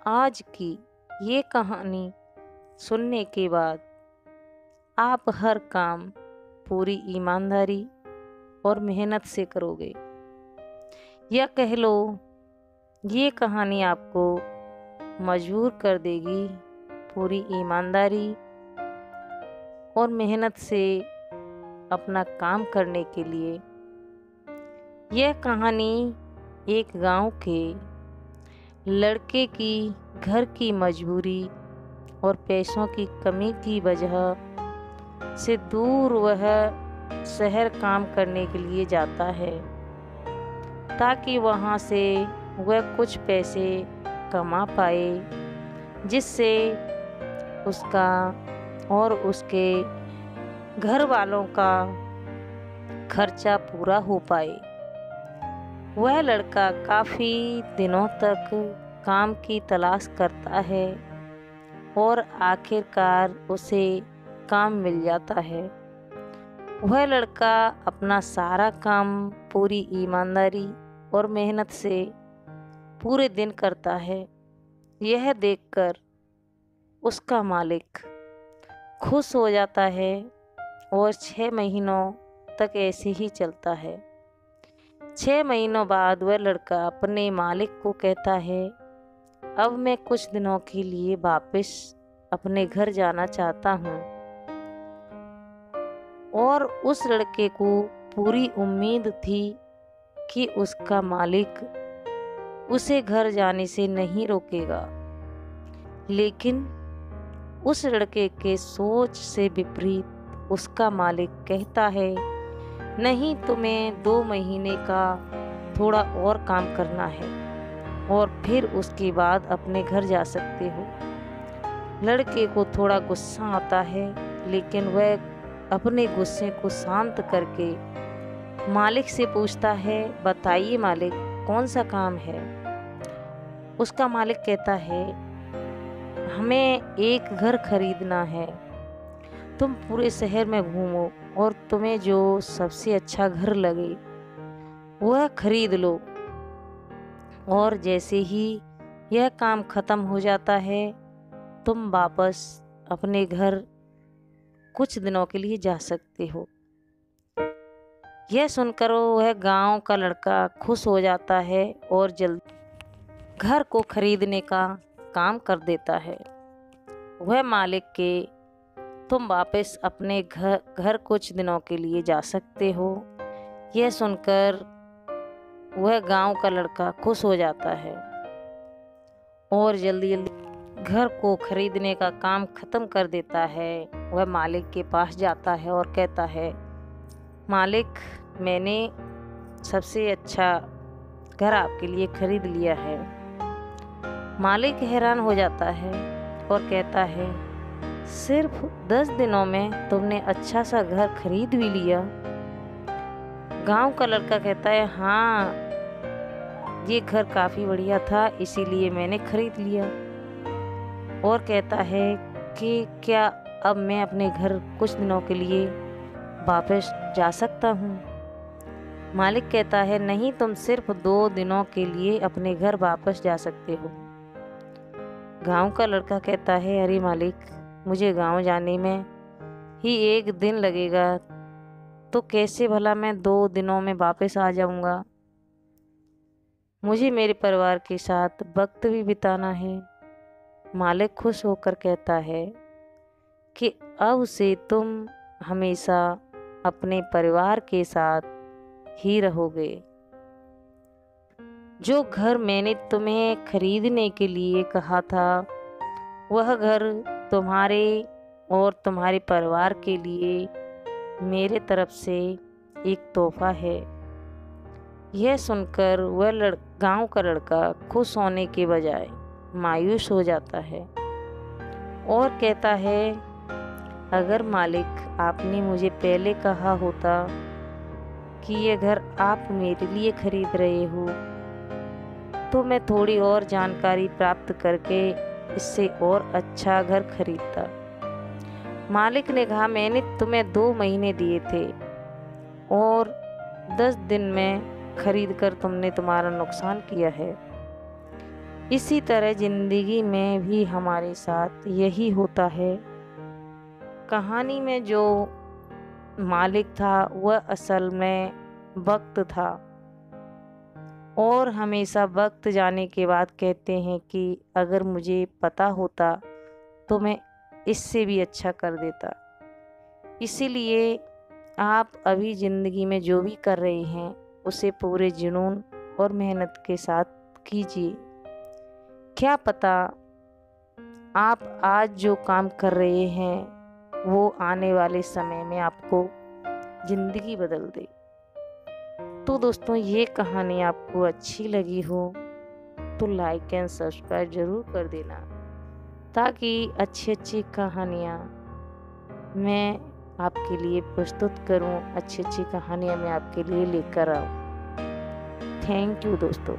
आज की ये कहानी सुनने के बाद आप हर काम पूरी ईमानदारी और मेहनत से करोगे, या कह लो ये कहानी आपको मजबूर कर देगी पूरी ईमानदारी और मेहनत से अपना काम करने के लिए। यह कहानी एक गांव के लड़के की घर की मजबूरी और पैसों की कमी की वजह से दूर वह शहर काम करने के लिए जाता है, ताकि वहाँ से वह कुछ पैसे कमा पाए, जिससे उसका और उसके घर वालों का खर्चा पूरा हो पाए। वह लड़का काफ़ी दिनों तक काम की तलाश करता है और आखिरकार उसे काम मिल जाता है। वह लड़का अपना सारा काम पूरी ईमानदारी और मेहनत से पूरे दिन करता है। यह देखकर उसका मालिक खुश हो जाता है और 6 महीनों तक ऐसे ही चलता है। 6 महीनों बाद वह लड़का अपने मालिक को कहता है, अब मैं कुछ दिनों के लिए वापस अपने घर जाना चाहता हूँ। और उस लड़के को पूरी उम्मीद थी कि उसका मालिक उसे घर जाने से नहीं रोकेगा, लेकिन उस लड़के के सोच से विपरीत उसका मालिक कहता है, नहीं, तुम्हें 2 महीने का थोड़ा और काम करना है और फिर उसके बाद अपने घर जा सकते हो। लड़के को थोड़ा गुस्सा आता है, लेकिन वह अपने गुस्से को शांत करके मालिक से पूछता है, बताइए मालिक, कौन सा काम है। उसका मालिक कहता है, हमें एक घर खरीदना है। तुम पूरे शहर में घूमो और तुम्हें जो सबसे अच्छा घर लगे वह खरीद लो, और जैसे ही यह काम खत्म हो जाता है तुम वापस अपने घर कुछ दिनों के लिए जा सकते हो। यह सुनकर वह गांव का लड़का खुश हो जाता है और जल्द घर को खरीदने का काम कर देता है। वह मालिक के तुम वापस अपने घर कुछ दिनों के लिए जा सकते हो, यह सुनकर वह गांव का लड़का खुश हो जाता है और जल्दी जल्दी घर को खरीदने का काम ख़त्म कर देता है। वह मालिक के पास जाता है और कहता है, मालिक, मैंने सबसे अच्छा घर आपके लिए खरीद लिया है। मालिक हैरान हो जाता है और कहता है, सिर्फ 10 दिनों में तुमने अच्छा सा घर खरीद भी लिया। गांव का लड़का कहता है, हाँ, ये घर काफ़ी बढ़िया था, इसीलिए मैंने खरीद लिया। और कहता है कि क्या अब मैं अपने घर कुछ दिनों के लिए वापस जा सकता हूँ। मालिक कहता है, नहीं, तुम सिर्फ 2 दिनों के लिए अपने घर वापस जा सकते हो। गांव का लड़का कहता है, अरे मालिक, मुझे गांव जाने में ही 1 दिन लगेगा, तो कैसे भला मैं 2 दिनों में वापस आ जाऊंगा। मुझे मेरे परिवार के साथ वक्त भी बिताना है। मालिक खुश होकर कहता है कि अब से तुम हमेशा अपने परिवार के साथ ही रहोगे। जो घर मैंने तुम्हें खरीदने के लिए कहा था, वह घर तुम्हारे और तुम्हारे परिवार के लिए मेरे तरफ से एक तोहफा है। यह सुनकर वह गांव का लड़का खुश होने के बजाय मायूस हो जाता है और कहता है, अगर मालिक आपने मुझे पहले कहा होता कि यह घर आप मेरे लिए खरीद रहे हो, तो मैं थोड़ी और जानकारी प्राप्त करके इससे और अच्छा घर खरीदता। मालिक ने कहा, मैंने तुम्हें 2 महीने दिए थे और 10 दिन में खरीद कर तुमने तुम्हारा नुकसान किया है। इसी तरह ज़िंदगी में भी हमारे साथ यही होता है। कहानी में जो मालिक था वह असल में वक्त था, और हमेशा वक्त जाने के बाद कहते हैं कि अगर मुझे पता होता तो मैं इससे भी अच्छा कर देता। इसीलिए आप अभी ज़िंदगी में जो भी कर रहे हैं उसे पूरे जुनून और मेहनत के साथ कीजिए। क्या पता आप आज जो काम कर रहे हैं वो आने वाले समय में आपको ज़िंदगी बदल दे। तो दोस्तों, ये कहानी आपको अच्छी लगी हो तो लाइक एंड सब्सक्राइब ज़रूर कर देना, ताकि अच्छी अच्छी कहानियाँ मैं आपके लिए प्रस्तुत करूं, अच्छी अच्छी कहानियाँ मैं आपके लिए लेकर आऊं। थैंक यू दोस्तों।